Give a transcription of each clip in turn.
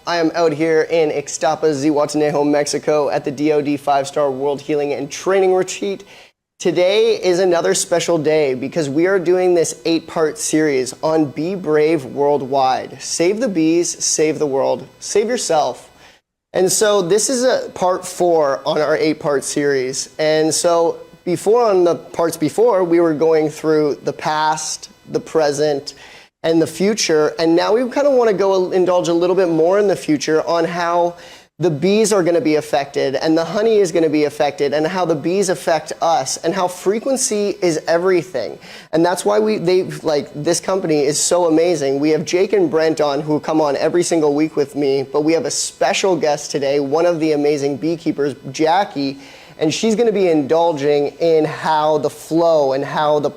I am out here in Ixtapa, Zihuatanejo, Mexico at the DoD 5-Star World Healing and Training Retreat. Today is another special day because we are doing this 8-part series on Be Brave Worldwide. Save the bees, save the world, save yourself. And so this is a part 4 on our 8-part series. And so on the parts before, we were going through the past, the present, and the future. And now we kind of want to indulge a little bit more in the future on how the bees are going to be affected and the honey is going to be affected and how the bees affect us and how frequency is everything. And that's why this company is so amazing. We have Jake and Brent on who come on every single week with me, but we have a special guest today, one of the amazing beekeepers, Jackie. And she's going to be indulging in how the flow and how the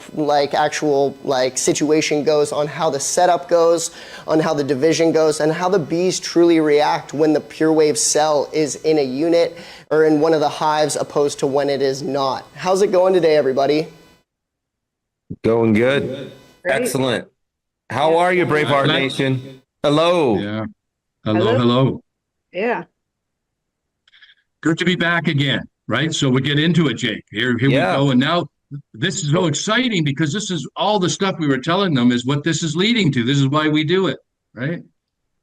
actual situation goes, on how the setup goes, on how the division goes, and how the bees truly react when the pure wave cell is in a unit or in one of the hives opposed to when it is not. How's it going today, everybody? Going good. Great. Excellent. How are you, Braveheart Nation? Hello. Yeah. Hello. Yeah. Good to be back again. Right. So we get into it, Jake. Here we go. And now this is so exciting because this is all the stuff we were telling them is what this is leading to. This is why we do it. Right.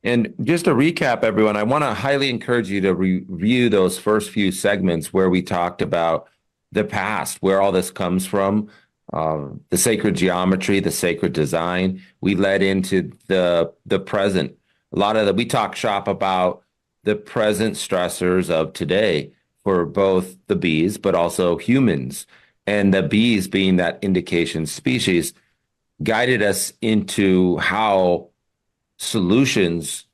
And just to recap, everyone, I want to highly encourage you to review those first few segments where we talked about the past, where all this comes from, the sacred geometry, the sacred design. We led into the present. We talk shop about the present stressors of today for both the bees, but also humans. And the bees, being that indication species, guided us into how solutions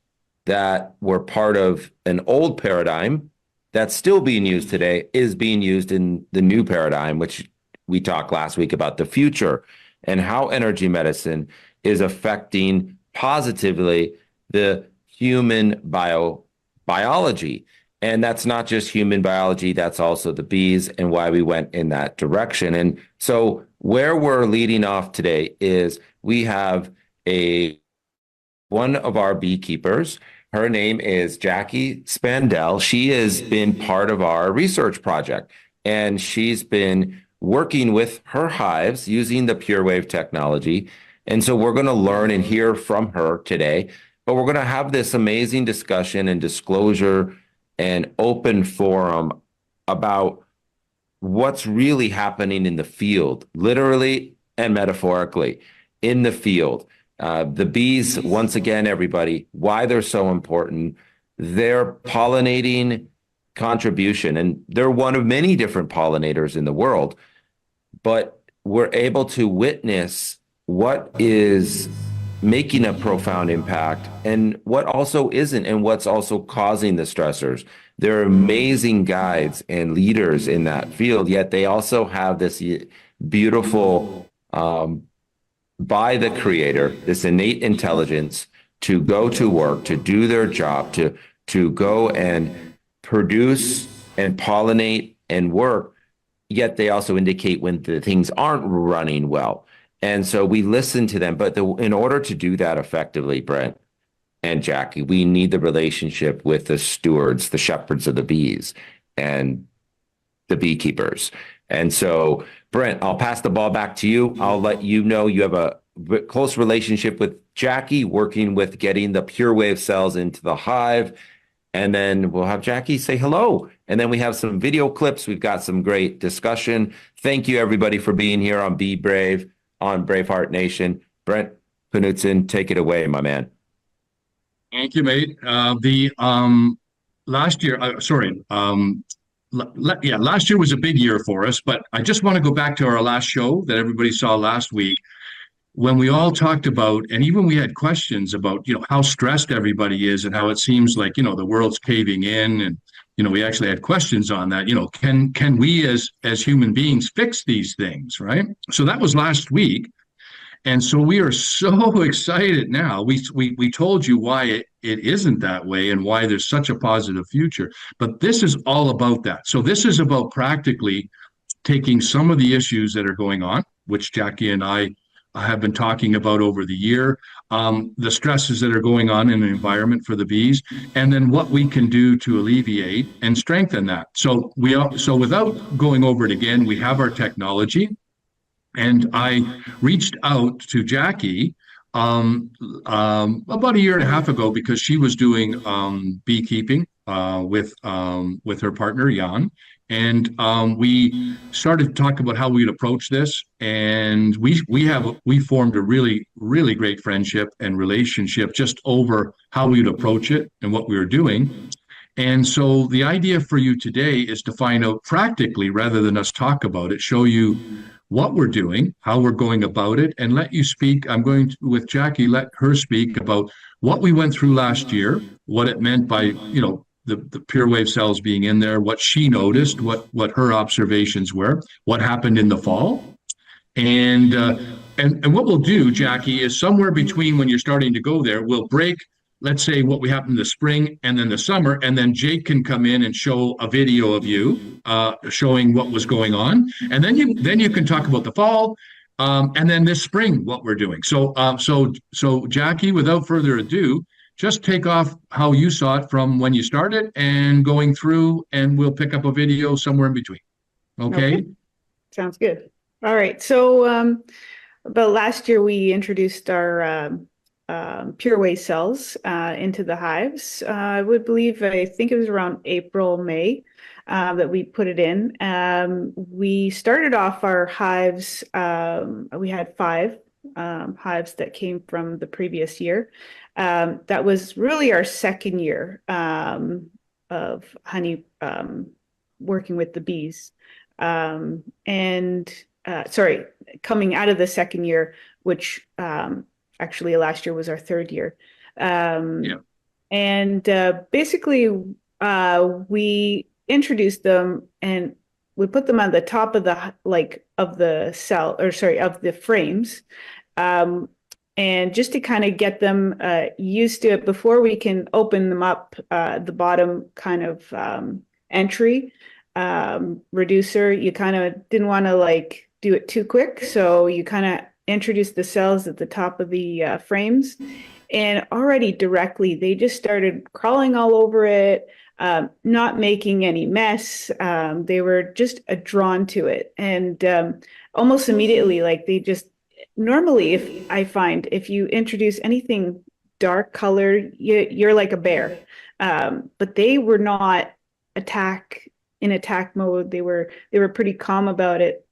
that were part of an old paradigm that's still being used today is being used in the new paradigm, which we talked last week about the future and how energy medicine is affecting positively the human biology. And that's not just human biology, that's also the bees and why we went in that direction. And so where we're leading off today is we have one of our beekeepers. Her name is Jackie Spandell. She has been part of our research project, and she's been working with her hives using the PureWave technology. And so we're going to learn and hear from her today, but we're going to have this amazing discussion and disclosure and open forum about what's really happening in the field, literally and metaphorically in the field. The bees, once again, everybody, why they're so important. Their pollinating contribution, and they're one of many different pollinators in the world, but we're able to witness what is making a profound impact and what also isn't, and what's also causing the stressors. They're amazing guides and leaders in that field, yet they also have this beautiful, by the creator, this innate intelligence to go to work, to do their job, to go and produce and pollinate and work, yet they also indicate when the things aren't running well. And so we listen to them. But in order to do that effectively, Brent and Jackie, we need the relationship with the stewards, the shepherds of the bees, and the beekeepers. And so, Brent, I'll pass the ball back to you. I'll let you know you have a close relationship with Jackie, working with getting the PureWave cells into the hive. And then we'll have Jackie say hello. And then we have some video clips. We've got some great discussion. Thank you, everybody, for being here on Be Brave on Braveheart Nation. Brent Knudsen, take it away, my man. Thank you, mate. Last year was a big year for us, but I just want to go back to our last show that everybody saw last week, when we all talked about, and even we had questions about, how stressed everybody is and how it seems like, the world's caving in. And, we actually had questions on that, can we as human beings fix these things, right? So that was last week. And so we are so excited now. We told you why it isn't that way and why there's such a positive future. But this is all about that. So this is about practically taking some of the issues that are going on, which Jackie and I have been talking about over the year, the stresses that are going on in the environment for the bees, and then what we can do to alleviate and strengthen that. So without going over it again, we have our technology, and I reached out to Jackie about a year and a half ago because she was doing beekeeping with her partner Jan, and we started to talk about how we'd approach this, and we formed a really great friendship and relationship just over how we'd approach it and what we were doing. And so the idea for you today is to find out practically, rather than us talk about it, show you what we're doing, how we're going about it, and let you speak. I'm going to, with Jackie, let her speak about what we went through last year, what it meant by, the pure wave cells being in there, what she noticed, what her observations were, what happened in the fall. And what we'll do, Jackie, is somewhere between when you're starting to go there, we'll break, let's say, what we happened in the spring and then the summer, and then Jake can come in and show a video of you showing what was going on, and then you can talk about the fall, and then this spring what we're doing. So Jackie, without further ado, just take off how you saw it from when you started and going through, and we'll pick up a video somewhere in between. Okay? Sounds good. All right. So about last year, we introduced our pure wave cells into the hives. I think it was around April, May that we put it in. We started off our hives, we had 5 hives that came from the previous year. That was really our second year of honey working with the bees. Coming out of the second year, which actually last year was our third year. And basically we introduced them and we put them on the top of the frames. And just to kind of get them used to it before we can open them up, the bottom kind of entry reducer, you kind of didn't want to do it too quick. So you kind of introduced the cells at the top of the frames, and already directly they just started crawling all over it, not making any mess. They were just drawn to it, and almost immediately, normally, if you introduce anything dark color, you're like a bear. But they were not in attack mode. They were pretty calm about it.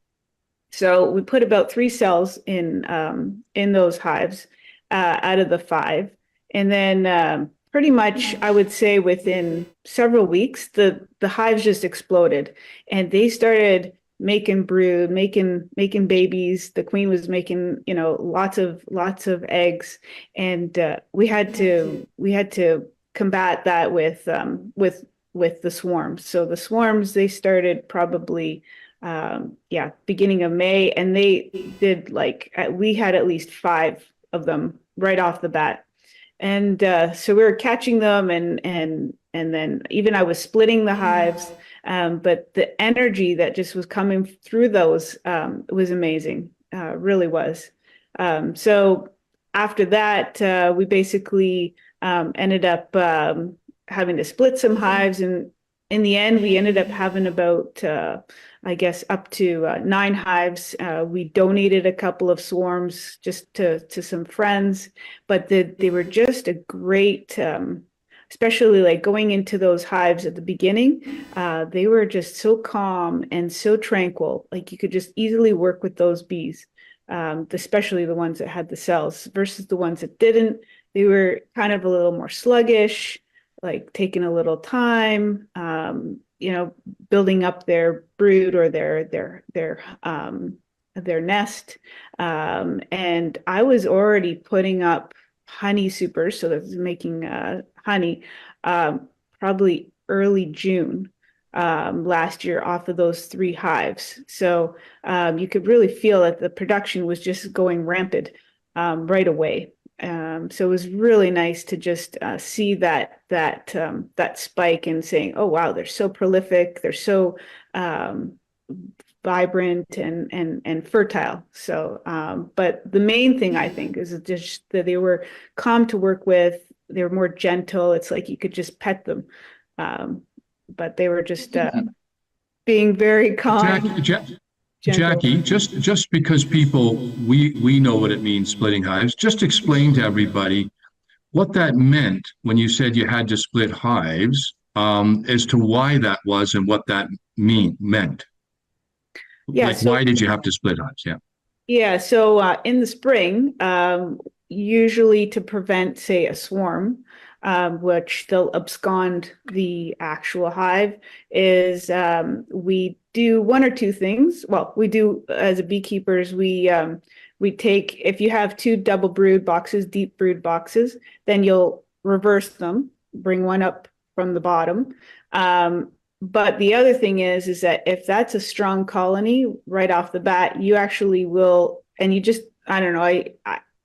So we put about 3 cells in those hives out of the 5, and then pretty much I would say within several weeks the hives just exploded, and they started making brood, making babies. The queen was making lots of eggs, and we had to combat that with the swarms. So the swarms, they started probably beginning of May, and they did we had at least 5 of them right off the bat. And so we were catching them, and then even I was splitting the hives, but the energy that just was coming through those was amazing, really was. So after that, we basically ended up having to split some hives, and in the end, we ended up having about up to 9 hives. We donated a couple of swarms just to some friends, but they were just a great, especially going into those hives at the beginning. They were just so calm and so tranquil. You could just easily work with those bees, especially the ones that had the cells versus the ones that didn't. They were kind of a little more sluggish, taking a little time, building up their brood or their nest. And I was already putting up honey supers, so that was making honey, probably early June last year off of those 3 hives. So you could really feel that the production was just going rampant right away. So it was really nice to just see that spike and saying, oh, wow, they're so prolific. They're so vibrant and fertile. So, but the main thing I think is just that they were calm to work with. They were more gentle. It's like you could just pet them. But they were just being very calm. Jackie, just because we know what it means splitting hives, just explain to everybody what that meant when you said you had to split hives, as to why that was and what that meant. Yeah, like, why did you have to split hives? Yeah. Yeah. So in the spring, usually to prevent, say, a swarm, which they'll abscond the actual hive, is we do one or two things. Well, we do as a beekeepers, we take, if you have two double brood boxes, deep brood boxes, then you'll reverse them, bring one up from the bottom. But the other thing is that if that's a strong colony right off the bat, you actually will, and you just, I don't know,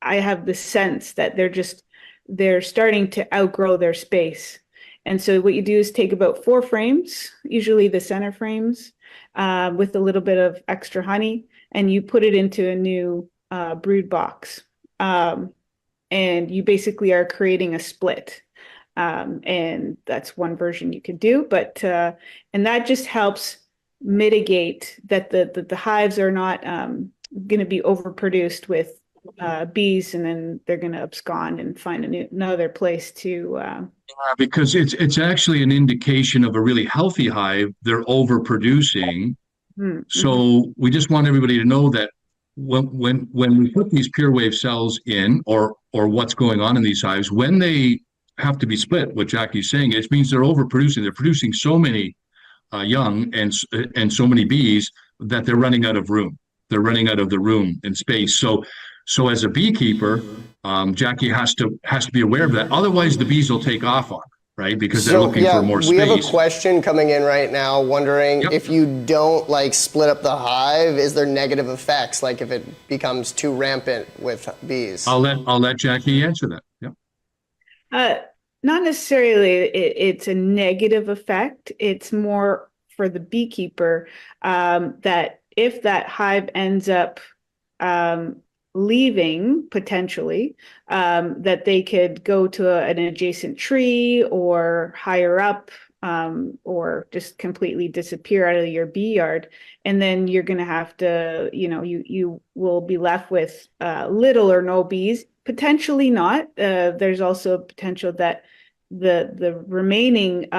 I have the sense that they're starting to outgrow their space. And so what you do is take about 4 frames, usually the center frames, with a little bit of extra honey, and you put it into a new brood box. And you basically are creating a split. And that's one version you could do, but and that just helps mitigate that the hives are not going to be overproduced with bees, and then they're going to abscond and find another place to. Because it's actually an indication of a really healthy hive. They're overproducing. Mm-hmm. So we just want everybody to know that when we put these pure wave cells in, or what's going on in these hives, when they have to be split, what Jackie's saying, it means they're overproducing. They're producing so many young and so many bees that they're running out of room. They're running out of the room and space. So as a beekeeper, Jackie has to be aware of that. Otherwise, the bees will take off on, right? Because they're looking for more space. We have a question coming in right now wondering if you don't like split up the hive, is there negative effects? Like if it becomes too rampant with bees? I'll let Jackie answer that. Yeah. Not necessarily it's a negative effect. It's more for the beekeeper, that if that hive ends up leaving potentially, that they could go to an adjacent tree or higher up, or just completely disappear out of your bee yard. And then you're going to have to, you will be left with little or no bees. Potentially not. There's also a potential that the remaining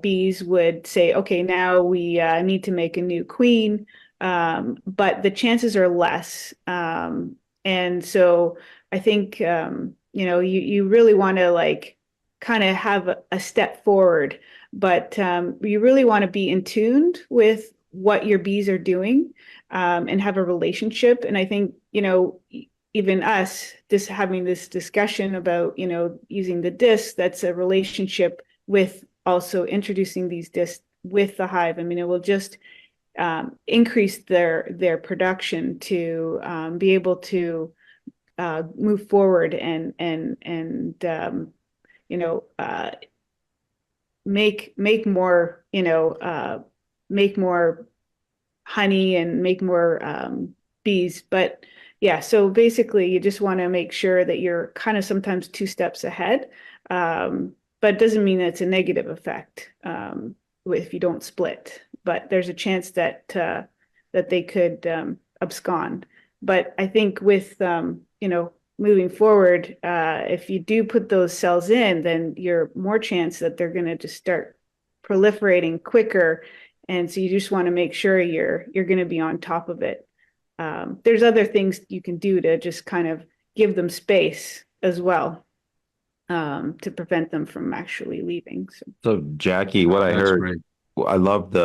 bees would say, okay, now we need to make a new queen, but the chances are less. And so I think you really want to like kind of have a step forward, but you really want to be in tune with what your bees are doing, and have a relationship. And I think even us just having this discussion about, using the disc, that's a relationship with also introducing these discs with the hive. I mean, it will just increase their production to be able to move forward and make more, make more honey and make more bees. But yeah, so basically you just want to make sure that you're kind of sometimes 2 steps ahead, but it doesn't mean that it's a negative effect if you don't split. But there's a chance that they could abscond. But I think with moving forward, if you do put those cells in, then you're more chance that they're going to just start proliferating quicker, and so you just want to make sure you're going to be on top of it. There's other things you can do to just kind of give them space as well, to prevent them from actually leaving. So Jackie, what I heard, great. I love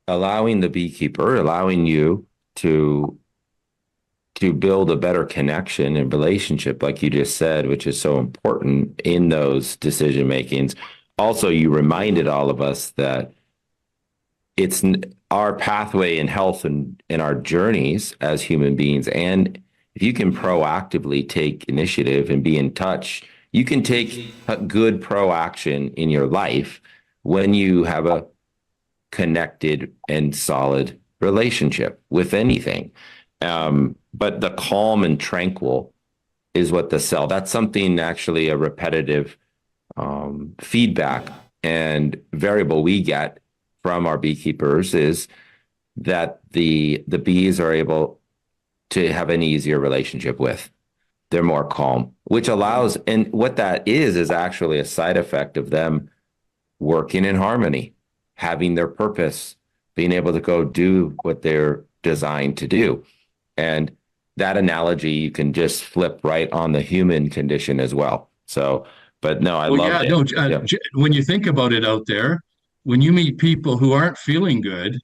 allowing the beekeeper, allowing you to build a better connection and relationship, like you just said, which is so important in those decision makings. Also, you reminded all of us that it's our pathway in health and in our journeys as human beings. And if you can proactively take initiative and be in touch, you can take a good proaction in your life when you have a connected and solid relationship with anything. But the calm and tranquil is what the cell, that's something actually a repetitive feedback and variable we get from our beekeepers is that the bees are able to have an easier relationship with. They're more calm, which allows, and what that is actually a side effect of them working in harmony, having their purpose, being able to go do what they're designed to do. And that analogy you can just flip right on the human condition as well. So, but no, I Well, love yeah, it. no, Yeah. when you think about it out there, when you meet people who aren't feeling good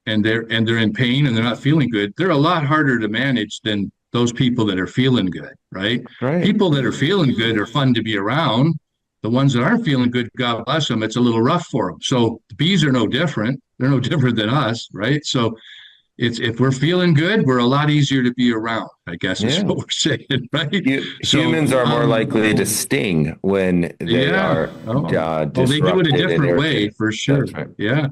and they're in pain and they're not feeling good, they're a lot harder to manage than those people that are feeling good, right? Right. People that are feeling good are fun to be around. The ones that aren't feeling good, God bless them, it's a little rough for them. So the bees are no different. They're no different than us, right? So it's if we're feeling good, we're a lot easier to be around, I guess is Yeah. what we're saying, right? So Humans are more likely to sting when they yeah. are Oh, they do it a disrupted and different way irritated. for sure. That's right. Yeah.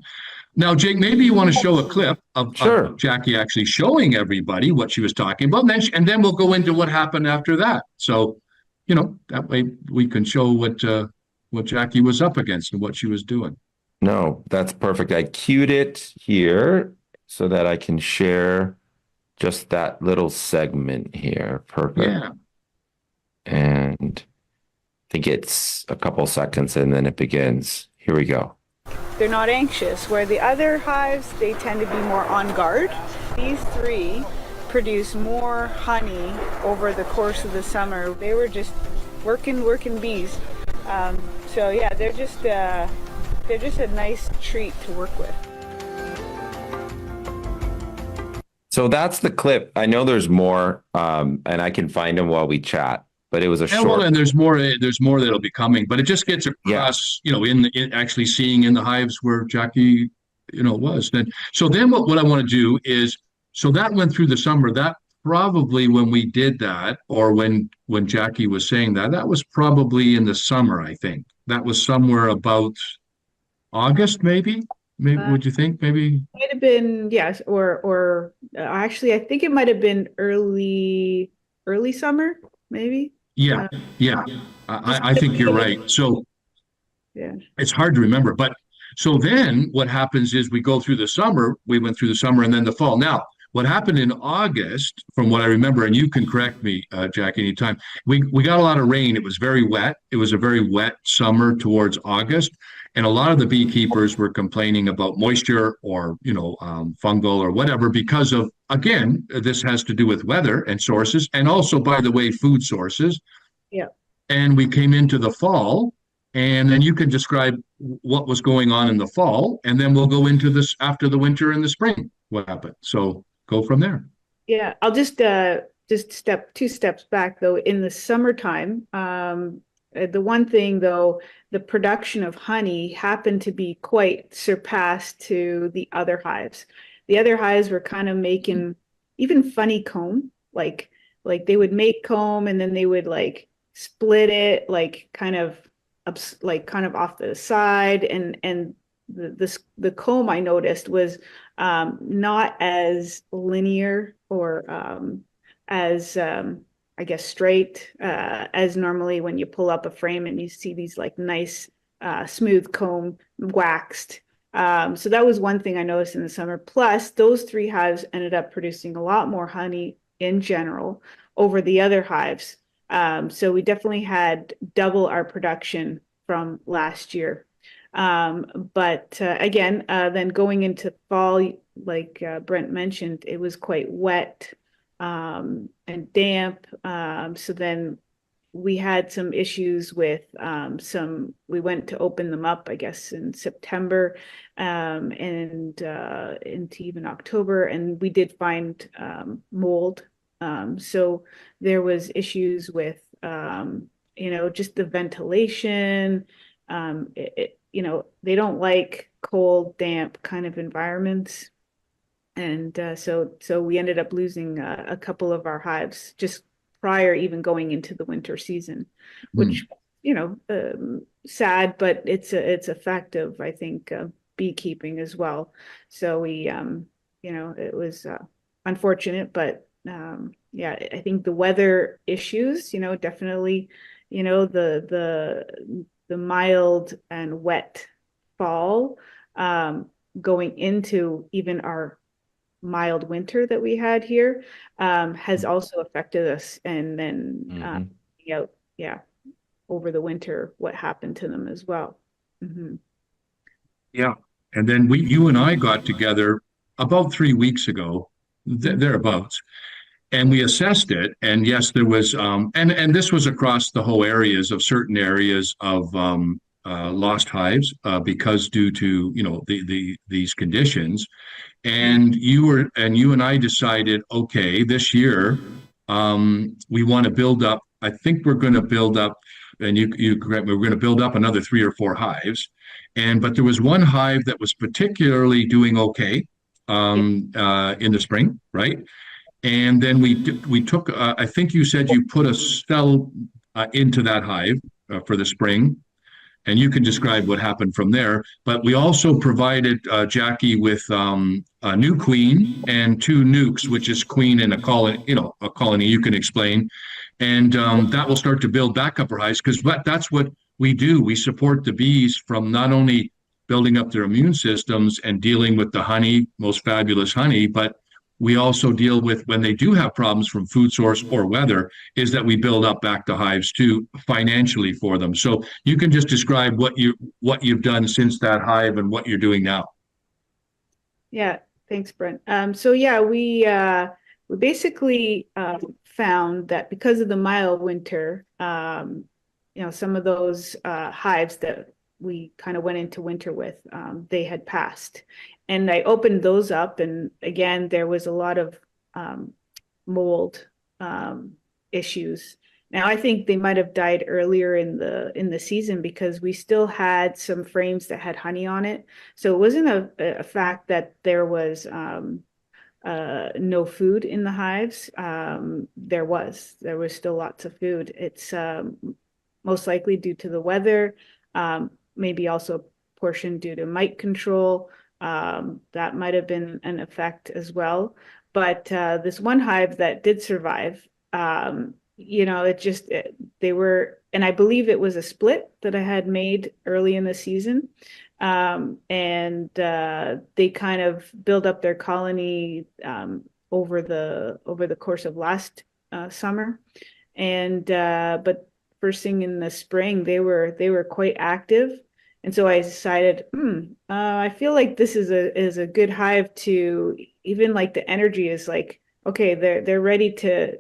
Now, Jake, maybe you want to show a clip Sure. of Jackie actually showing everybody what she was talking about, and then we'll go into what happened after that. So, that way we can show what Jackie was up against and what she was doing. No, that's perfect. I queued it here so that I can share just that little segment here. Perfect. Yeah. And I think it's a couple seconds and then it begins. Here we go. They're not anxious, where the other hives, they tend to be more on guard. These three produce more honey over the course of the summer. They were just working bees. So yeah, they're just a nice treat to work with. So that's the clip. I know there's more, and I can find them while we chat. But it was a Yeah, short. well, and there's more. There's more that'll be coming, but it just gets across, in actually seeing in the hives where Jackie, was. Then what I want to do is, so that went through the summer. That probably when we did that, or when Jackie was saying that, that was probably in the summer. I think that was somewhere about August, maybe. Maybe would you think maybe? Might have been, yes, or actually, I think it might have been early summer, maybe. Yeah, yeah. I think you're right. So Yeah. it's hard to remember. But so then what happens is we go through the summer, we went through the summer and then the fall. Now, what happened in August, from what I remember, and you can correct me, Jack, anytime, we got a lot of rain. It was very wet. It was a very wet summer towards August. And a lot of the beekeepers were complaining about moisture or, fungal or whatever, because of, again, this has to do with weather and sources, and also, by the way, food sources. Yeah. And we came into the fall, and then you can describe what was going on in the fall, and then we'll go into this after the winter and the spring, what happened. So go from there. Yeah, I'll just step 2 steps back though. In the summertime, the one thing though, the production of honey happened to be quite surpassed to the other hives. The other hives were kind of making even funny comb, like they would make comb and then they would like split it, like kind of off the side, and the comb I noticed was not as linear or as I guess straight as normally when you pull up a frame and you see these like nice smooth comb waxed. So that was one thing I noticed in the summer. Plus, those 3 hives ended up producing a lot more honey in general over the other hives. So we definitely had double our production from last year. But again, then going into fall, like Brent mentioned, it was quite wet and damp. So then we had some issues with we went to open them up, I guess, in September and into even October, and we did find mold. So there was issues with, just the ventilation. They don't like cold, damp kind of environments. And so we ended up losing a couple of our hives just prior even going into the winter season, which, sad, but it's a fact of, I think, beekeeping as well. So we, it was unfortunate, but yeah, I think the weather issues, definitely, the mild and wet fall, going into even our mild winter that we had here, has also affected us. And then, yeah, over the winter, what happened to them as well. Yeah. And then you and I got together about 3 weeks ago, thereabouts, and we assessed it. And yes, there was, and this was across the whole areas of certain areas of lost hives, because due to, these conditions. And you and I decided, okay, this year, we want to build up. I think we're going to build up, and you correct me, we're going to build up another 3 or 4 hives. But there was one hive that was particularly doing okay, in the spring, right? And then we took, I think you said you put a cell into that hive for the spring, and you can describe what happened from there. But we also provided Jackie with a new queen and two nukes, which is queen and a colony. A colony. You can explain, and that will start to build back up our hives, because that's what we do. We support the bees from not only building up their immune systems and dealing with the honey, most fabulous honey, but we also deal with when they do have problems from food source or weather, is that we build up back the hives too financially for them. So you can just describe what you've done since that hive and what you're doing now. Yeah, thanks, Brent. So yeah, we basically found that because of the mild winter, some of those hives that we kind of went into winter with, they had passed. And I opened those up, and again, there was a lot of mold issues. Now, I think they might have died earlier in the season, because we still had some frames that had honey on it. So it wasn't a fact that there was no food in the hives. There was still lots of food. It's most likely due to the weather, maybe also a portion due to mite control. That might have been an effect as well. But this one hive that did survive, they were, and I believe it was a split that I had made early in the season. And they kind of build up their colony over the course of last summer. And but first thing in the spring, they were quite active. And so I decided, I feel like this is a good hive to, even like the energy is like, okay, they're ready to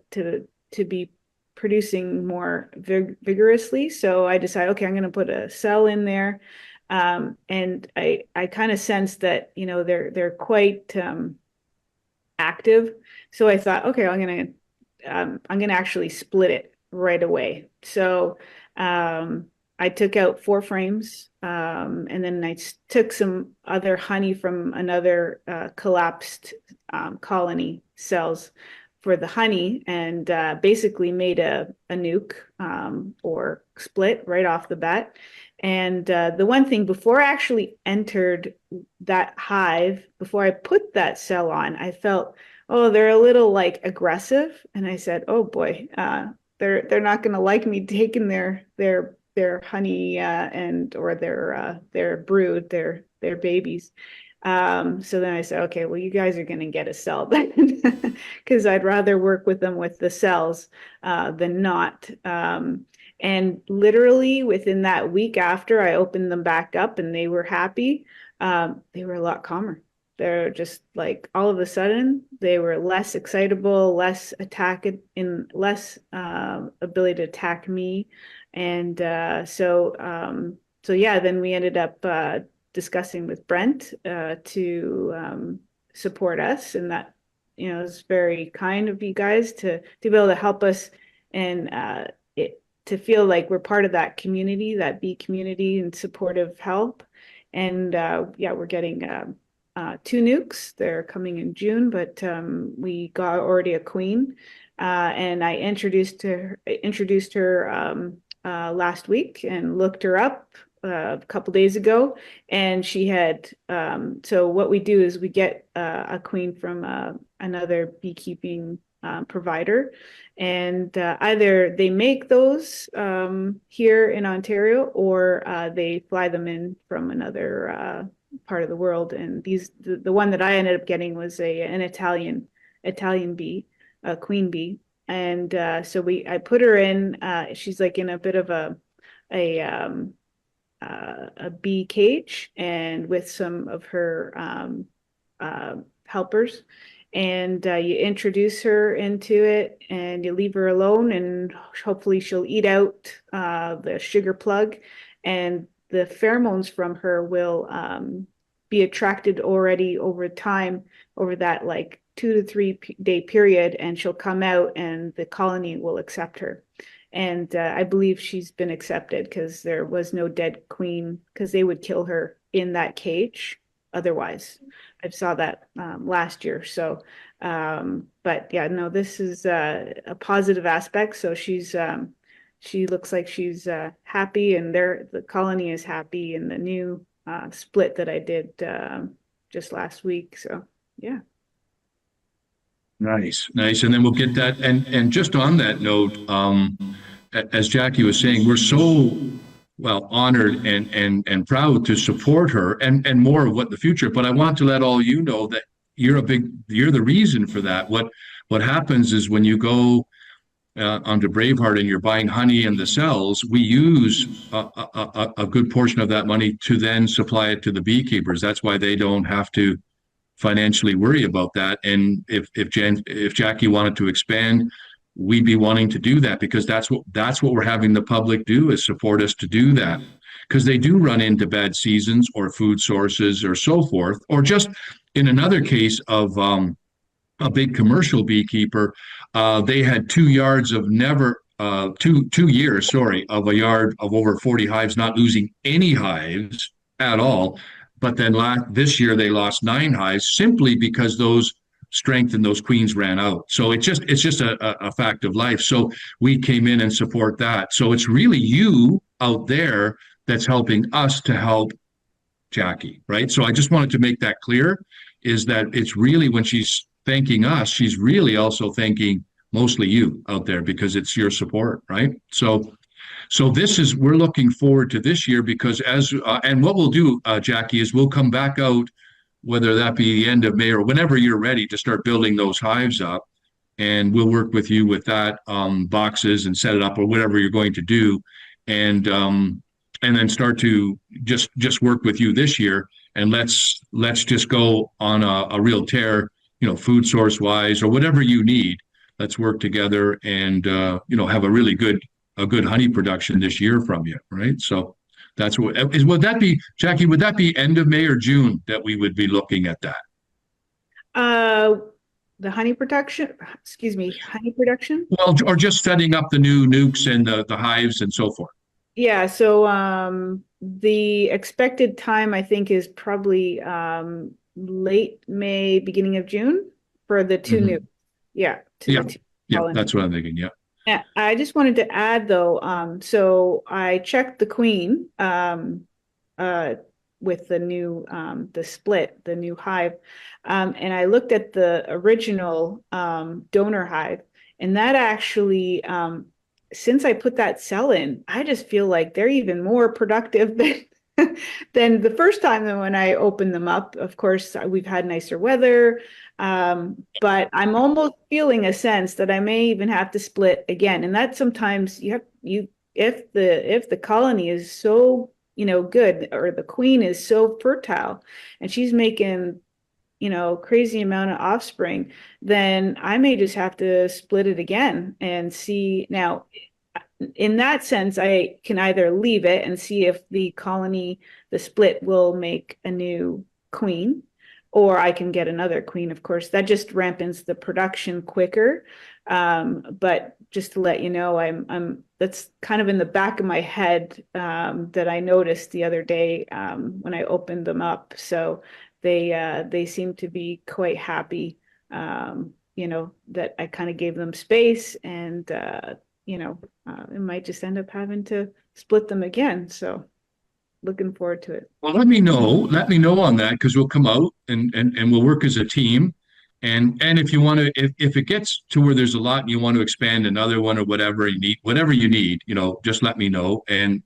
be producing more vigorously. So I decided, okay, I'm going to put a cell in there, and I kind of sense that they're quite active. So I thought, okay, I'm gonna actually split it right away. So I took out 4 frames, and then I took some other honey from another collapsed colony cells for the honey, and basically made a nuke, or split right off the bat. And the one thing, before I actually entered that hive, before I put that cell on, I felt, oh, they're a little like aggressive, and I said, oh boy, they're not going to like me taking their honey or their brood, their babies. So then I said, okay, well, you guys are going to get a cell then, because I'd rather work with them with the cells than not. And literally within that week after I opened them back up and they were happy, they were a lot calmer. They're just like, all of a sudden they were less excitable, less less ability to attack me. And so yeah, then we ended up discussing with Brent to support us, and that is very kind of you guys to be able to help us, and to feel like we're part of that community, that bee community, and supportive help. And yeah, we're getting 2 nukes. They're coming in June, but we got already a queen, and I introduced her last week and looked her up a couple days ago, and she had. So what we do is we get a queen from another beekeeping provider, and either they make those here in Ontario, or they fly them in from another part of the world. And the one that I ended up getting was an Italian bee, a queen bee. And so I put her in. She's like in a bit of a bee cage, and with some of her helpers. And you introduce her into it, and you leave her alone, and hopefully she'll eat out the sugar plug, and the pheromones from her will be attracted already over time, over that like 2 to 3 day period, and she'll come out, and the colony will accept her. And I believe she's been accepted because there was no dead queen, because they would kill her in that cage otherwise. I saw that last year. So, but yeah, no, this is a positive aspect. So she looks like she's happy, and the colony is happy in the new split that I did just last week. So yeah. Nice, nice. And then we'll get that. And just on that note, as Jackie was saying, we're so well honored and proud to support her, and more of what the future. But I want to let all you know that you're the reason for that. What happens is when you go onto Braveheart and you're buying honey and the cells, we use a good portion of that money to then supply it to the beekeepers. That's why they don't have to financially worry about that. And if Jackie wanted to expand, we'd be wanting to do that, because that's what we're having the public do, is support us to do that, because they do run into bad seasons or food sources or so forth. Or just in another case of a big commercial beekeeper, they had 2 yards of never 2 years, sorry, of a yard of over 40 hives, not losing any hives at all. But then this year they lost 9 hives simply because those strength and those queens ran out. So it's just a fact of life. So we came in and support that. So it's really you out there that's helping us to help Jackie, right? So I just wanted to make that clear, is that it's really, when she's thanking us, she's really also thanking mostly you out there, because it's your support, right? So we're looking forward to this year, because and what we'll do, Jackie, is we'll come back out, whether that be the end of May or whenever you're ready to start building those hives up, and we'll work with you with that, boxes, and set it up, or whatever you're going to do, and then start to just work with you this year, and let's just go on a real tear, food source wise, or whatever you need. Let's work together and have a really good honey production this year from you, right? So that's would that be, Jackie, would that be end of May or June that we would be looking at that? The honey production, honey production? Well, or just setting up the new nukes and the hives and so forth. Yeah, so the expected time, I think, is probably late May, beginning of June for the 2 nukes. Yeah. Yeah, that's what I'm thinking. Yeah. Yeah, I just wanted to add though, so I checked the queen with the new the split, the new hive, and I looked at the original donor hive, and that actually, since I put that cell in, I just feel like they're even more productive than the first time than when I opened them up. Of course, we've had nicer weather. But I'm almost feeling a sense that I may even have to split again. And that sometimes if the colony is so, good, or the queen is so fertile and she's making, crazy amount of offspring, then I may just have to split it again and see. Now, in that sense, I can either leave it and see if the split will make a new queen, or I can get another queen. Of course, that just rampens the production quicker. But just to let you know, that's kind of in the back of my head, that I noticed the other day when I opened them up. So they seem to be quite happy, that I kind of gave them space, and it might just end up having to split them again. So looking forward to it. Well, let me know on that because we'll come out and we'll work as a team. And if you want to, if it gets to where there's a lot and you want to expand another one or whatever you need, just let me know, and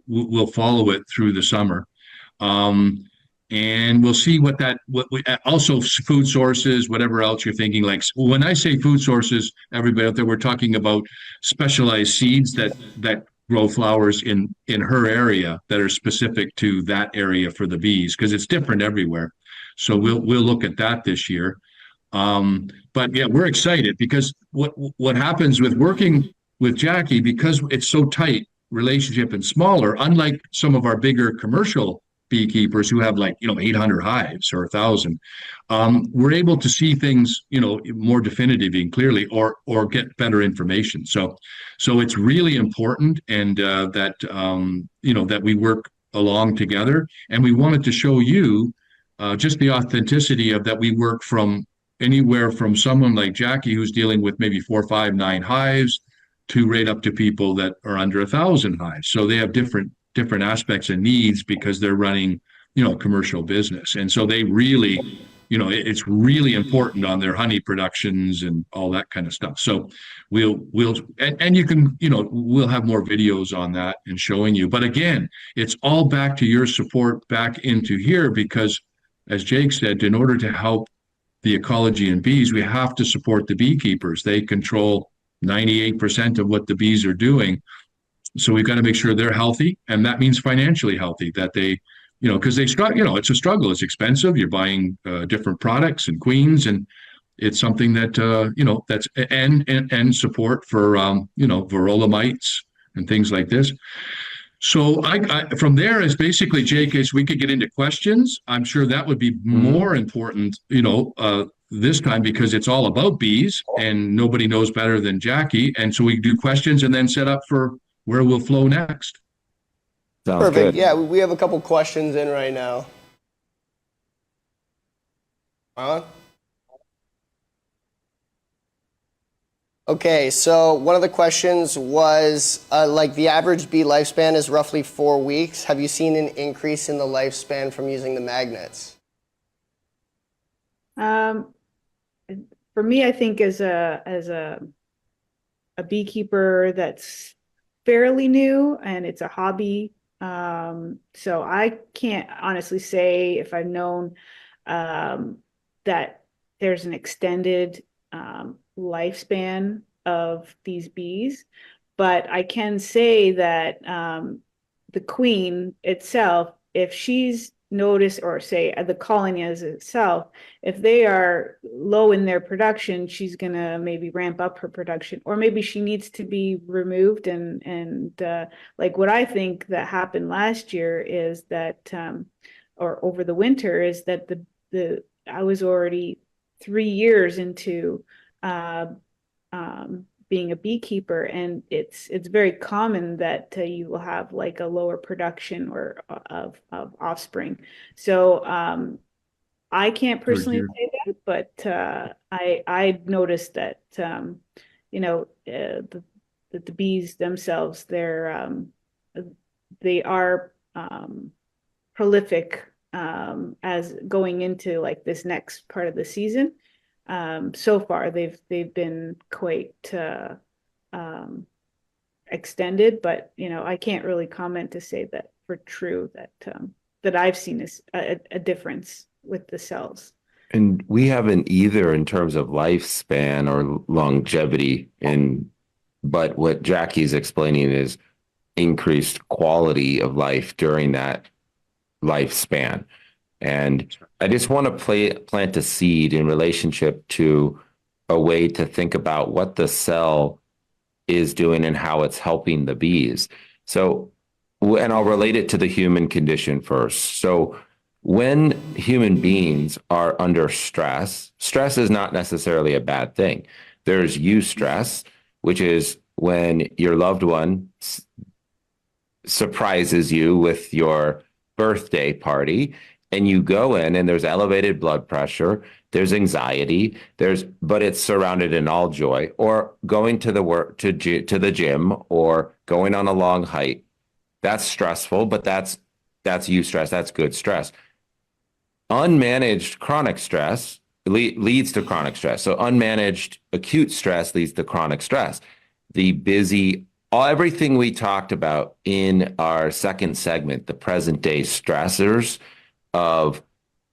we'll follow it through the summer. And we'll see what we also food sources, whatever else you're thinking. Like when I say food sources, everybody out there, we're talking about specialized seeds that grow flowers in her area that are specific to that area for the bees, because it's different everywhere. So we'll look at that this year. But yeah, we're excited because what happens with working with Jackie, because it's so tight relationship and smaller, unlike some of our bigger commercial beekeepers who have 800 hives or 1,000, we're able to see things more definitively and clearly, or get better information. So it's really important, and that we work along together, and we wanted to show you just the authenticity of that. We work from anywhere from someone like Jackie who's dealing with maybe 4, 5, 9 hives to right up to people that are under 1,000 hives. So they have different aspects and needs because they're running, commercial business. And so they really, it's really important on their honey productions and all that kind of stuff. So we'll you can, we'll have more videos on that and showing you. But again, it's all back to your support back into here, because as Jake said, in order to help the ecology and bees, we have to support the beekeepers. They control 98% of what the bees are doing. So we've got to make sure they're healthy, and that means financially healthy, that they, because they struggle, it's a struggle. It's expensive. You're buying different products and queens, and it's something that, that's, and support for, varroa mites and things like this. So I from there is basically, Jake, is we could get into questions. I'm sure that would be more important, this time, because it's all about bees and nobody knows better than Jackie. And so we do questions and then set up for where we'll flow next. Sounds Perfect. good. Yeah, we have a couple questions in right now. Okay, so one of the questions was, the average bee lifespan is roughly 4 weeks. Have you seen an increase in the lifespan from using the magnets? For me, I think as a beekeeper that's fairly new and it's a hobby, so I can't honestly say if I've known that there's an extended lifespan of these bees, but I can say that the queen itself, if she's noticed, or say the colony as itself, if they are low in their production, she's gonna maybe ramp up her production, or maybe she needs to be removed. And like what I think that happened last year is that, or over the winter, is that I was already 3 years into being a beekeeper, and it's very common that you will have like a lower production or of offspring. So I can't personally say that, but I noticed that the bees themselves, they are prolific as going into like this next part of the season. So far they've been quite extended, but I can't really comment to say that for true that I've seen a difference with the cells. And we haven't either in terms of lifespan or longevity, but what Jackie's explaining is increased quality of life during that lifespan. And I just want to plant a seed in relationship to a way to think about what the cell is doing and how it's helping the bees. So, and I'll relate it to the human condition first. So when human beings are under stress, stress is not necessarily a bad thing. There's eustress, which is when your loved one surprises you with your birthday party, and you go in and there's elevated blood pressure, there's anxiety, but it's surrounded in all joy. Or going to the gym or going on a long hike, that's stressful, but that's That's eustress. That's good stress. Unmanaged chronic stress leads to chronic stress. So unmanaged acute stress leads to chronic stress. The busy, everything we talked about in our second segment, the present day stressors of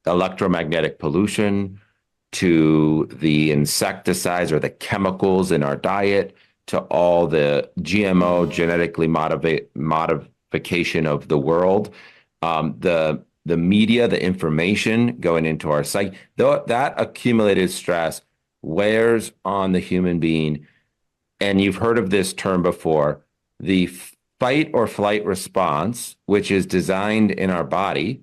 electromagnetic pollution, to the insecticides or the chemicals in our diet, to all the GMO genetically modification of the world, the media, the information going into our psyche, that accumulated stress wears on the human being. And you've heard of this term before, the fight or flight response, which is designed in our body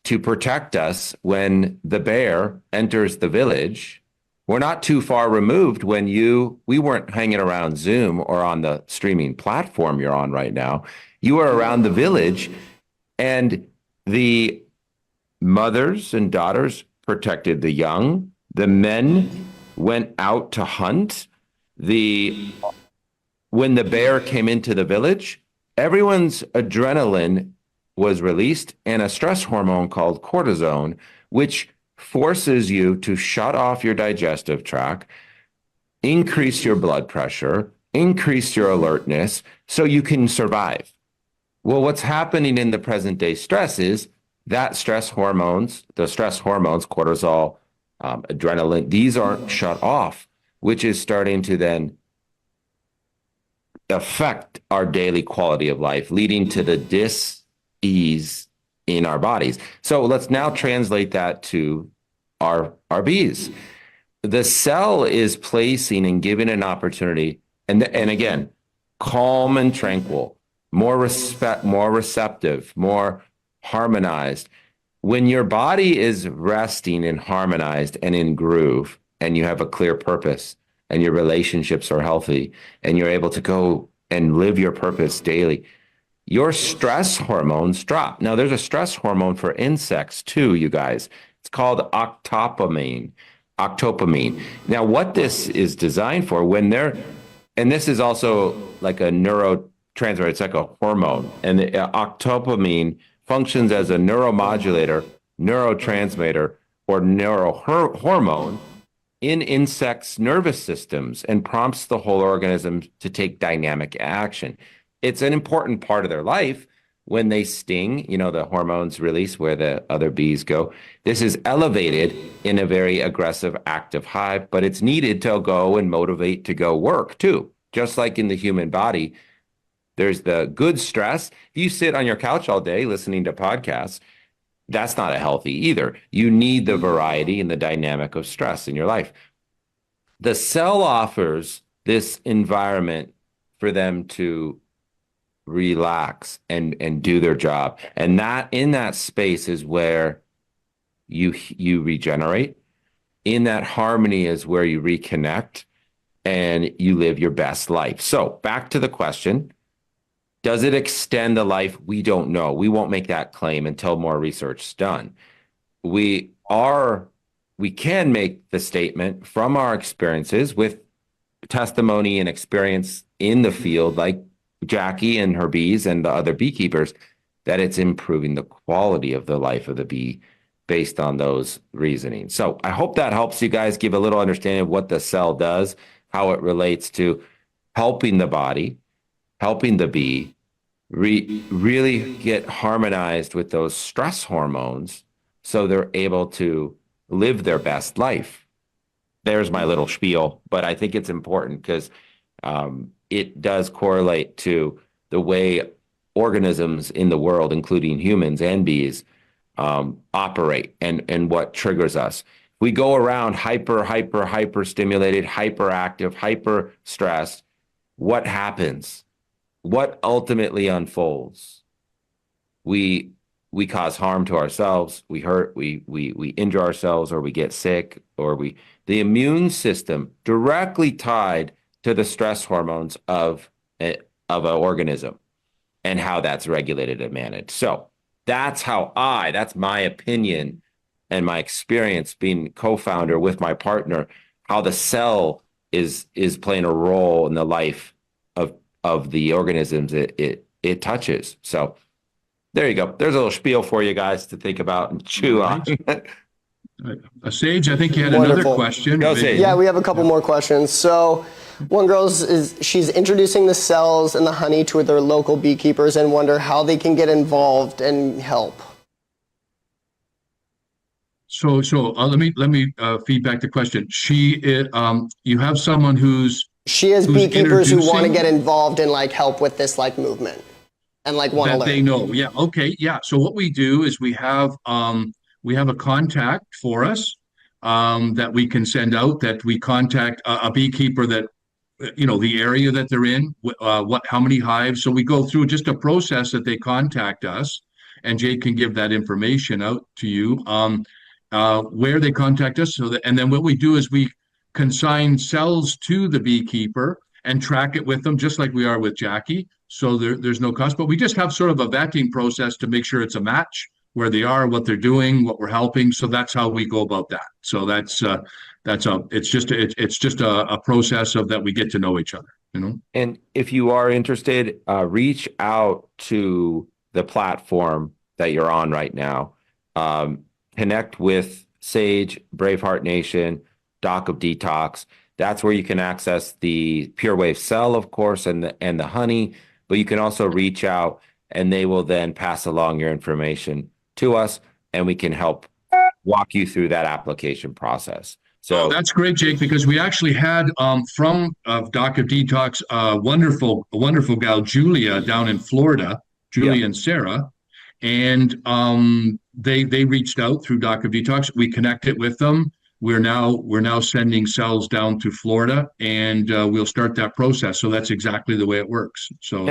to protect us when the bear enters the village. We're not too far removed when we weren't hanging around Zoom or on the streaming platform you're on right now. You were around the village, and the mothers and daughters protected the young. The men went out to hunt. When the bear came into the village, everyone's adrenaline was released and a stress hormone called cortisone, which forces you to shut off your digestive tract, increase your blood pressure, increase your alertness so you can survive. Well, what's happening in the present day stress is that the stress hormones, cortisol, adrenaline, these aren't shut off, which is starting to then affect our daily quality of life, leading to the dis-ease in our bodies. So let's now translate that to our bees. The cell is placing and giving an opportunity, and again, calm and tranquil, more receptive, more harmonized. When your body is resting and harmonized and in groove, and you have a clear purpose, and your relationships are healthy, and you're able to go and live your purpose daily, your stress hormones drop. Now, there's a stress hormone for insects too, you guys. It's called octopamine. Now, what this is designed for, and this is also like a neurotransmitter, it's like a hormone, and the octopamine functions as a neuromodulator, neurotransmitter, or neurohormone in insects' nervous systems and prompts the whole organism to take dynamic action. It's an important part of their life. When they sting, the hormones release where the other bees go. This is elevated in a very aggressive, active hive, but it's needed to go and motivate to go work too. Just like in the human body, there's the good stress. If you sit on your couch all day listening to podcasts, that's not a healthy either. You need the variety and the dynamic of stress in your life. The cell offers this environment for them to relax and do their job. And that in that space is where you regenerate. In that harmony is where you reconnect and you live your best life. So back to the question, does it extend the life? We don't know. We won't make that claim until more research is done. We can make the statement from our experiences with testimony and experience in the field, like Jackie and her bees and the other beekeepers, that it's improving the quality of the life of the bee based on those reasoning. So I hope that helps you guys give a little understanding of what the cell does, how it relates to helping the body, helping the bee really get harmonized with those stress hormones so they're able to live their best life. There's my little spiel, but I think it's important because it does correlate to the way organisms in the world, including humans and bees, operate and what triggers us. We go around hyper stimulated, hyperactive, hyper stressed. What happens? What ultimately unfolds? We cause harm to ourselves. We hurt. We injure ourselves, or we get sick, or the immune system directly tied to the stress hormones of an organism and how that's regulated and managed. So that's my opinion and my experience being co-founder with my partner, how the cell is playing a role in the life of the organisms it touches. So there you go. There's a little spiel for you guys to think about and chew on. Sage, I think you had Wonderful. another question. Go, Sage. Yeah, we have a couple more questions. So one girl she's introducing the cells and the honey to their local beekeepers and wonder how they can get involved and help. So let me feedback the question. You have someone who's She has beekeepers who want to introducing- get involved and like help with this like movement and like want to that they learn. know. Yeah. Okay. Yeah. So what we do is we have a contact for us that we can send out, that we contact a beekeeper that the area that they're in, how many hives. So we go through just a process that they contact us, and Jake can give that information out to you. Where they contact us, and then what we do is we consign cells to the beekeeper and track it with them, just like we are with Jackie. So there's no cost, but we just have sort of a vetting process to make sure it's a match, where they are, what they're doing, what we're helping. So that's how we go about that. So it's just a process of that we get to know each other, And if you are interested, reach out to the platform that you're on right now. Connect with Sage, Braveheart Nation, Doc of Detox. That's where you can access the Pure Wave cell, of course, and the honey. But you can also reach out, and they will then pass along your information to us, and we can help walk you through that application process. So that's great, Jake, because we actually had from Doc of Detox a wonderful gal, Julia, down in Florida, Julia and Sarah, and they reached out through Doc of Detox. We connected with them. We're now sending cells down to Florida, and we'll start that process. So that's exactly the way it works. So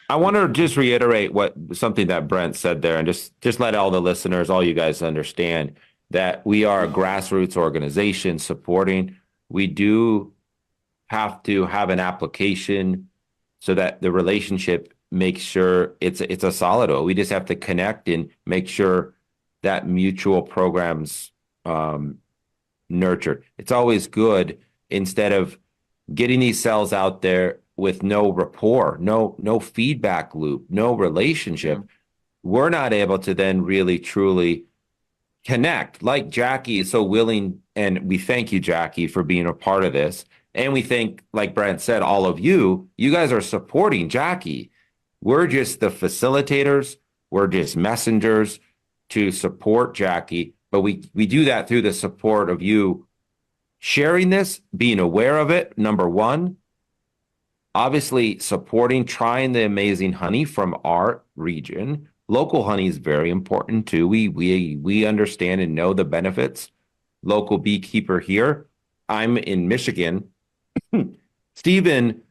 I want to just reiterate something that Brent said there, and just let all the listeners, all you guys understand that we are a grassroots organization supporting. We do have to have an application so that the relationship makes sure it's a solid one. We just have to connect and make sure that mutual programs nurtured. It's always good, instead of getting these cells out there with no rapport, no feedback loop, no relationship, we're not able to then really truly connect. Like Jackie is so willing, and we thank you, Jackie, for being a part of this. And we thank, like Brent said, all of you guys are supporting Jackie. We're just the facilitators. We're just messengers to support Jackie. But we do that through the support of you sharing this, being aware of it, number one. Obviously, supporting, trying the amazing honey from our region. Local honey is very important too. We understand and know the benefits. Local beekeeper here. I'm in Michigan. Stephen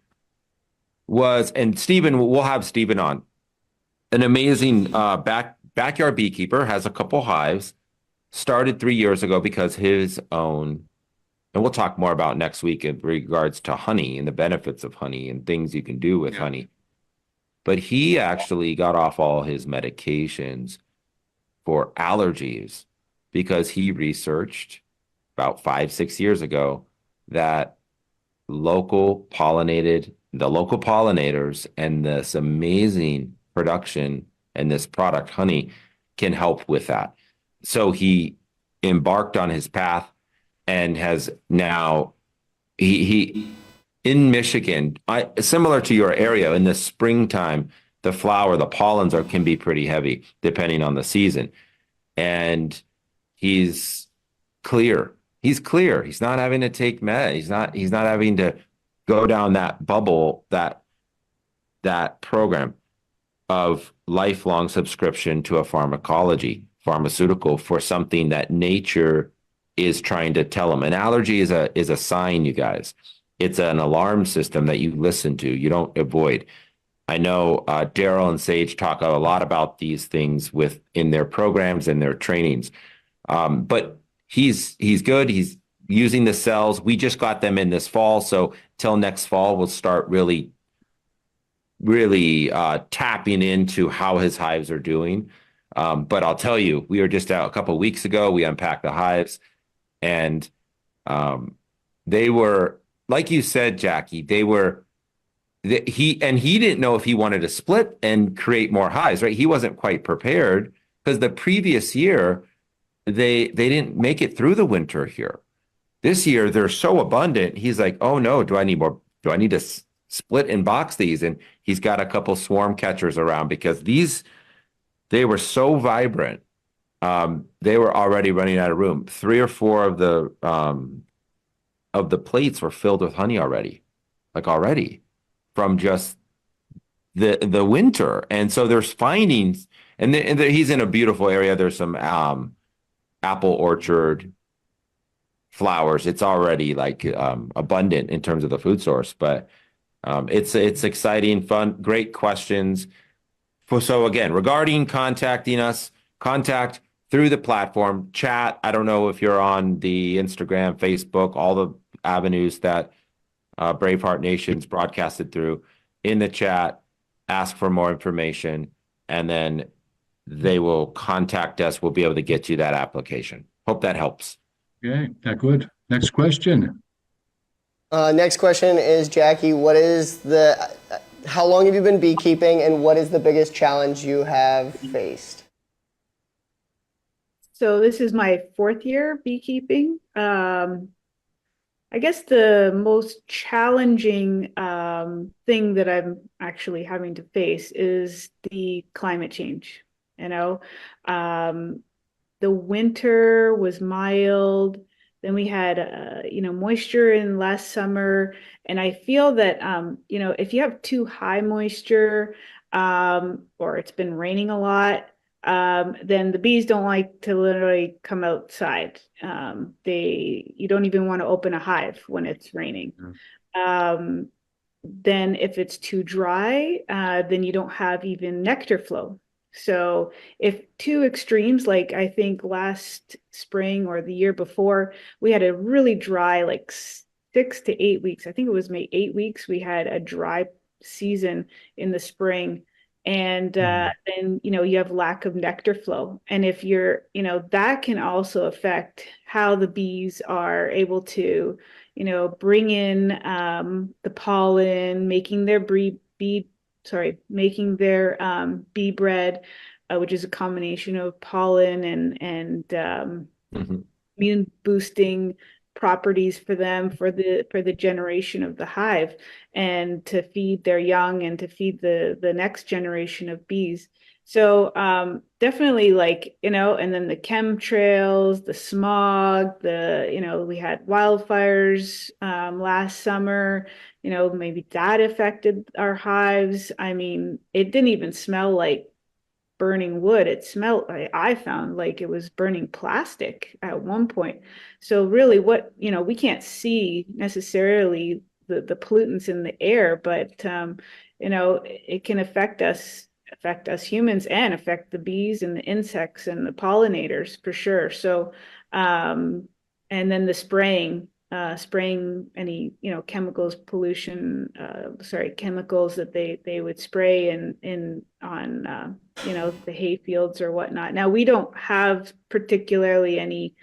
we'll have Stephen on. An amazing backyard beekeeper, has a couple hives. Started 3 years ago because his own, and we'll talk more about next week in regards to honey and the benefits of honey and things you can do with honey. But he actually got off all his medications for allergies because he researched about 5-6 years ago that the local pollinators and this amazing production and this product honey can help with that. So he embarked on his path and has now he in Michigan, similar to your area, in the springtime, the pollens can be pretty heavy depending on the season. And he's clear. He's clear. He's not having to take med. He's not having to go down that bubble, that program of lifelong subscription to a pharmaceutical for something that nature is trying to tell him. An allergy is a sign, you guys. It's an alarm system that you listen to. You don't avoid. I know Daryl and Sage talk a lot about these things in their programs and their trainings. But he's good. He's using the cells. We just got them in this fall. So till next fall, we'll start really tapping into how his hives are doing. But I'll tell you, we were just out a couple of weeks ago. We unpacked the hives, and they were, like you said, Jackie, they were he didn't know if he wanted to split and create more hives, right? He wasn't quite prepared because the previous year they didn't make it through the winter here. This year they're so abundant. He's like, oh no, do I need more? Do I need to split and box these? And he's got a couple swarm catchers around because they were so vibrant. They were already running out of room. 3 or 4 of the plates were filled with honey already, from just the winter. And so there's findings, and he's in a beautiful area. There's some apple orchard flowers. It's already like abundant in terms of the food source, but it's exciting, fun, great questions. So again, regarding contacting us, contact through the platform, chat. I don't know if you're on the Instagram, Facebook, all the avenues that Braveheart Nation's broadcasted through. In the chat, ask for more information, and then they will contact us. We'll be able to get you that application. Hope that helps. Okay, that good. Next question. Next question is, Jackie, how long have you been beekeeping, and what is the biggest challenge you have faced? So this is my 4th year beekeeping. I guess the most challenging thing that I'm actually having to face is the climate change. The winter was mild. Then we had, moisture in last summer. And I feel that, if you have too high moisture or it's been raining a lot, then the bees don't like to literally come outside. You don't even want to open a hive when it's raining. Then if it's too dry, then you don't have even nectar flow. So if 2 extremes, like I think last spring or the year before, we had a really dry, like 6 to 8 weeks. I think it was maybe 8 weeks. We had a dry season in the spring. And then, you have lack of nectar flow. And if that can also affect how the bees are able to, bring in the pollen, making their bee bread, which is a combination of pollen and immune boosting properties for them for the generation of the hive, and to feed their young and to feed the next generation of bees. So definitely, and then the chemtrails, the smog, we had wildfires last summer, maybe that affected our hives. I mean, it didn't even smell like burning wood. It smelled, I found like it was burning plastic at one point. So really we can't see necessarily the pollutants in the air, but it can affect us humans and affect the bees and the insects and the pollinators for sure. So and then the spraying any chemicals that they would spray on the hay fields or whatnot. Now we don't have particularly any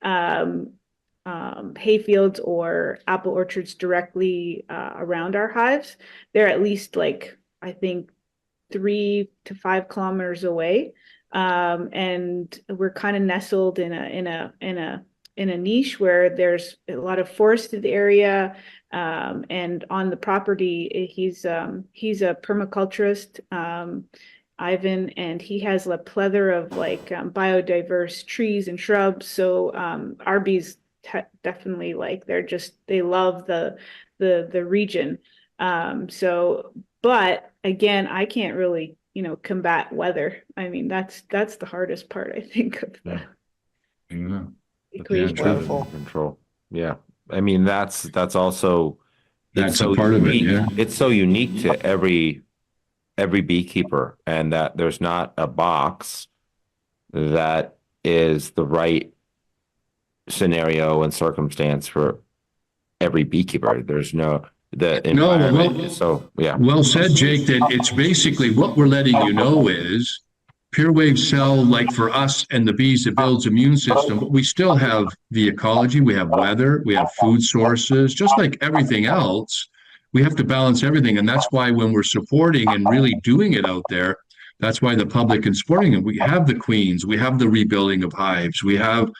hay fields or apple orchards directly around our hives. They're at least I think 3 to 5 kilometers away, and we're kind of nestled in a niche where there's a lot of forested area, and on the property, he's a permaculturist, Ivan, and he has a plethora of biodiverse trees and shrubs. So our bees definitely they love the region. But again, I can't really combat weather. I mean, that's the hardest part, I think, of the equation. Control. Yeah. I mean, that's also, that's a part of it. unique. Yeah. It's so unique to every beekeeper, and that there's not a box that is the right scenario and circumstance for every beekeeper. There's the environment. So yeah. Well said, Jake, that it's basically what we're letting you know is PureWave cell, for us and the bees, it builds immune system, but we still have the ecology, we have weather, we have food sources, just like everything else. we have to balance everything. And that's why when we're supporting and really doing it out there, that's why the public and supporting it. We have the queens, we have the rebuilding of hives, we have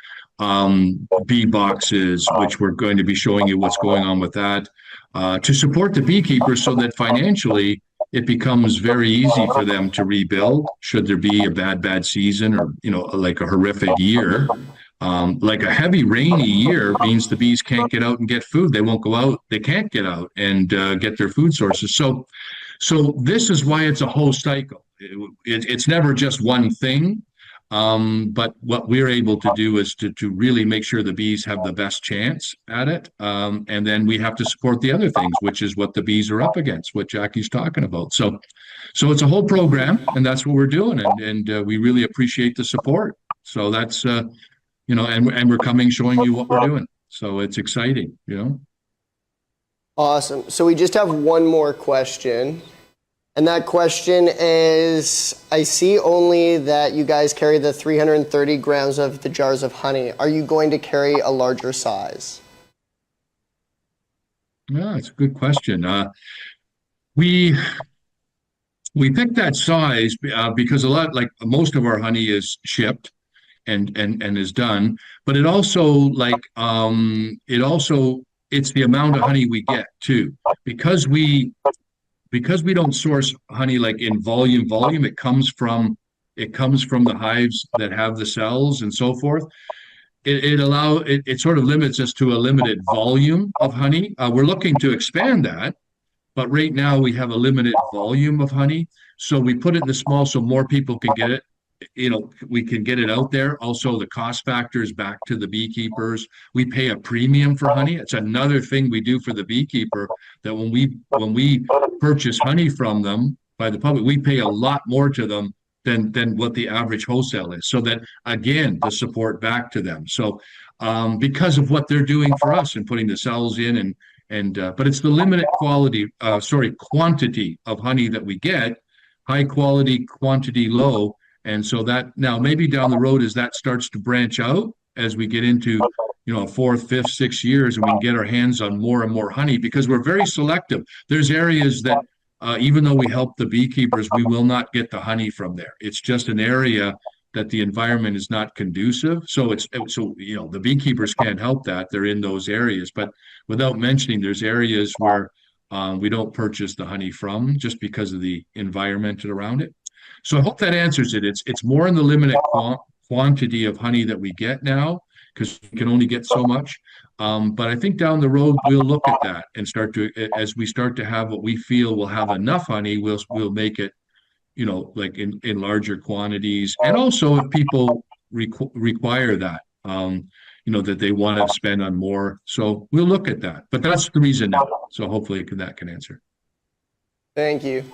bee boxes, which we're going to be showing you what's going on with that, to support the beekeepers so that financially it becomes very easy for them to rebuild should there be a bad season, or like a horrific year. Like a heavy rainy year means the bees can't get out and get food. They won't go out. They can't get out and get their food sources. So this is why it's a whole cycle. It's never just one thing. But what we're able to do is to really make sure the bees have the best chance at it. And then we have to support the other things, which is what the bees are up against, what Jackie's talking about. So it's a whole program, and that's what we're doing. And we really appreciate the support. So that's, and we're coming showing you what we're doing. So it's exciting, Awesome. So we just have one more question. And that question is, I see only that you guys carry the 330 grams of the jars of honey. Are you going to carry a larger size? Yeah, it's a good question. We picked that size because like most of our honey is shipped and is done, but it's the amount of honey we get too, because we don't source honey like in volume, it comes from the hives that have the cells and so forth. It sort of limits us to a limited volume of honey. We're looking to expand that, but right now we have a limited volume of honey. So we put it in the small so more people can get it. We can get it out there. Also, the cost factor is back to the beekeepers. We pay a premium for honey. It's another thing we do for the beekeeper, that when we purchase honey from them by the public, we pay a lot more to them than what the average wholesale is. So that, again, the support back to them. So because of what they're doing for us and putting the cells in but it's the limited quantity of honey that we get, high quality, quantity low. And so that now maybe down the road, as that starts to branch out, as we get into, 4th, 5th, 6th years, and we can get our hands on more and more honey, because we're very selective. There's areas that even though we help the beekeepers, we will not get the honey from there. It's just an area that the environment is not conducive. So the beekeepers can't help that. They're in those areas. But without mentioning, there's areas where we don't purchase the honey from just because of the environment around it. So I hope that answers it. It's more in the limited quantity of honey that we get now, because we can only get so much. But I think down the road, we'll look at that and as we start to have what we feel will have enough honey, we'll make it, like in larger quantities. And also if people require that, that they want to spend on more. So we'll look at that. But that's the reason now. So hopefully that can answer. Thank you.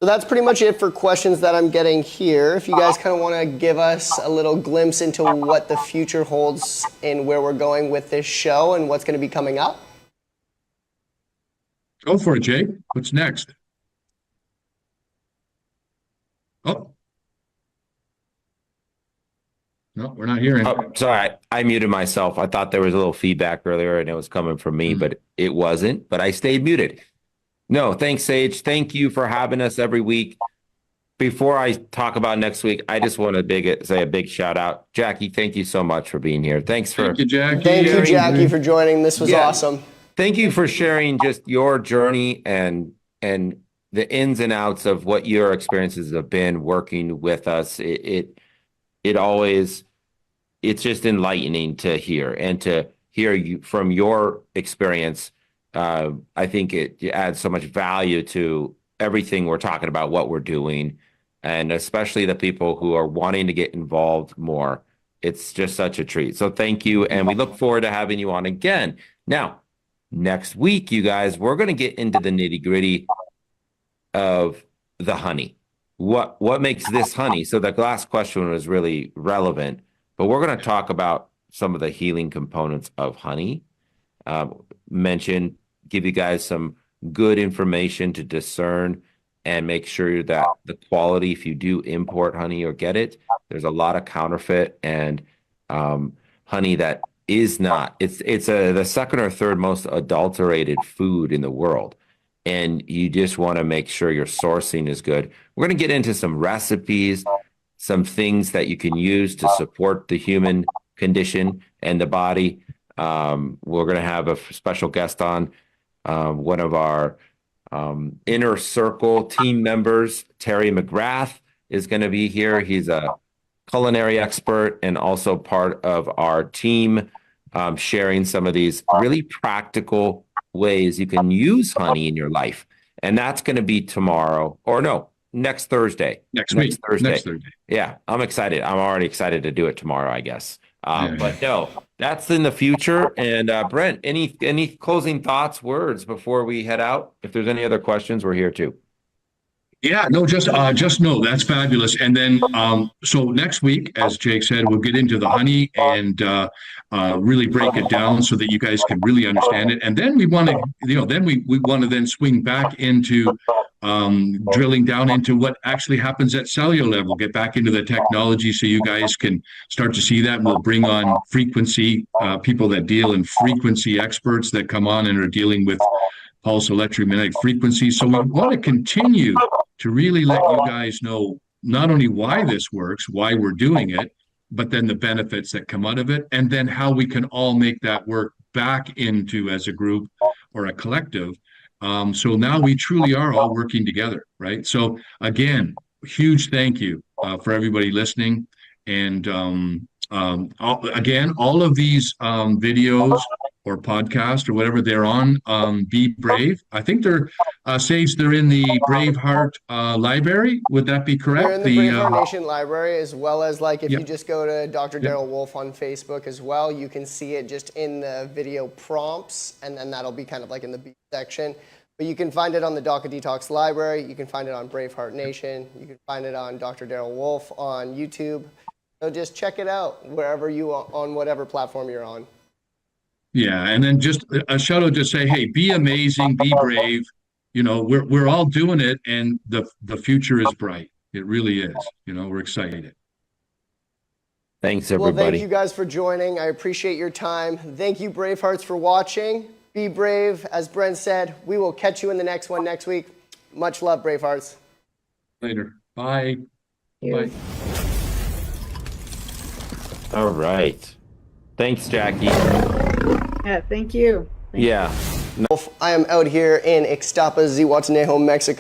So that's pretty much it for questions that I'm getting here. If you guys kind of want to give us a little glimpse into what the future holds and where we're going with this show and what's going to be coming up. Go for it, Jake. What's next? Oh. No, we're not hearing. Oh, sorry, I muted myself. I thought there was a little feedback earlier and it was coming from me, but it wasn't. But I stayed muted. No, thanks, Sage. Thank you for having us every week. Before I talk about next week, I just want to say a big shout out. Jackie, thank you so much for being here. Thank you, Jackie. Thank you, Jackie, for joining. This was awesome. Thank you for sharing just your journey and the ins and outs of what your experiences have been working with us. It's just enlightening to hear, and to hear you from your experience. I think it adds so much value to everything we're talking about, what we're doing, and especially the people who are wanting to get involved more. It's just such a treat. So thank you. And we look forward to having you on again. Now, next week, you guys, we're going to get into the nitty-gritty of the honey. What makes this honey? So the last question was really relevant, but we're going to talk about some of the healing components of honey. Give you guys some good information to discern and make sure that the quality, if you do import honey or get it, there's a lot of counterfeit and honey that is not. It's the second or third most adulterated food in the world. and you just want to make sure your sourcing is good. We're going to get into some recipes, some things that you can use to support the human condition and the body. We're going to have a special guest on, one of our Inner Circle team members, Terry McGrath, is going to be here. He's a culinary expert and also part of our team, sharing some of these really practical ways you can use honey in your life. And that's going to be tomorrow, or no, next Thursday. Next week. Thursday. Next Thursday. Yeah, I'm excited. I'm already excited to do it tomorrow, I guess. Yeah. But no, that's in the future. And Brent, any closing thoughts, words before we head out? If there's any other questions, we're here too. Yeah, no, just no, that's fabulous. And then, so next week, as Jake said, we'll get into the honey and really break it down so that you guys can really understand it. And then we want to, then we want to then swing back into drilling down into what actually happens at cellular level, get back into the technology so you guys can start to see that. And we'll bring on frequency, people that deal in frequency, experts that come on and are dealing with pulse electromagnetic frequency. So we want to continue to really let you guys know not only why this works, why we're doing it, but then the benefits that come out of it, and then how we can all make that work back into as a group or a collective. So now we truly are all working together, right? So again, huge thank you for everybody listening. And again, all of these videos or podcast or whatever they're on, Be Brave. I think they're Sage, they're in the Braveheart library. Would that be correct? They're in the Braveheart Nation library, as well as like if you just go to Dr. Daryl Wolf on Facebook as well, you can see it just in the video prompts, and then that'll be kind of like in the B section. But you can find it on the Doca Detox library. You can find it on Braveheart Nation. You can find it on Dr. Daryl Wolf on YouTube. So just check it out wherever you are, on whatever platform you're on. Yeah, and then just a shout out to say, hey, be amazing, be brave. We're all doing it, and the future is bright. It really is. We're excited. Thanks, everybody. Well, thank you guys for joining. I appreciate your time. Thank you, Bravehearts, for watching. Be brave. As Brent said, we will catch you in the next one next week. Much love, Bravehearts. Later. Bye. Bye. All right. Thanks, Jackie. Yeah, thank you. Yeah. I am out here in Ixtapa, Zihuatanejo, Mexico.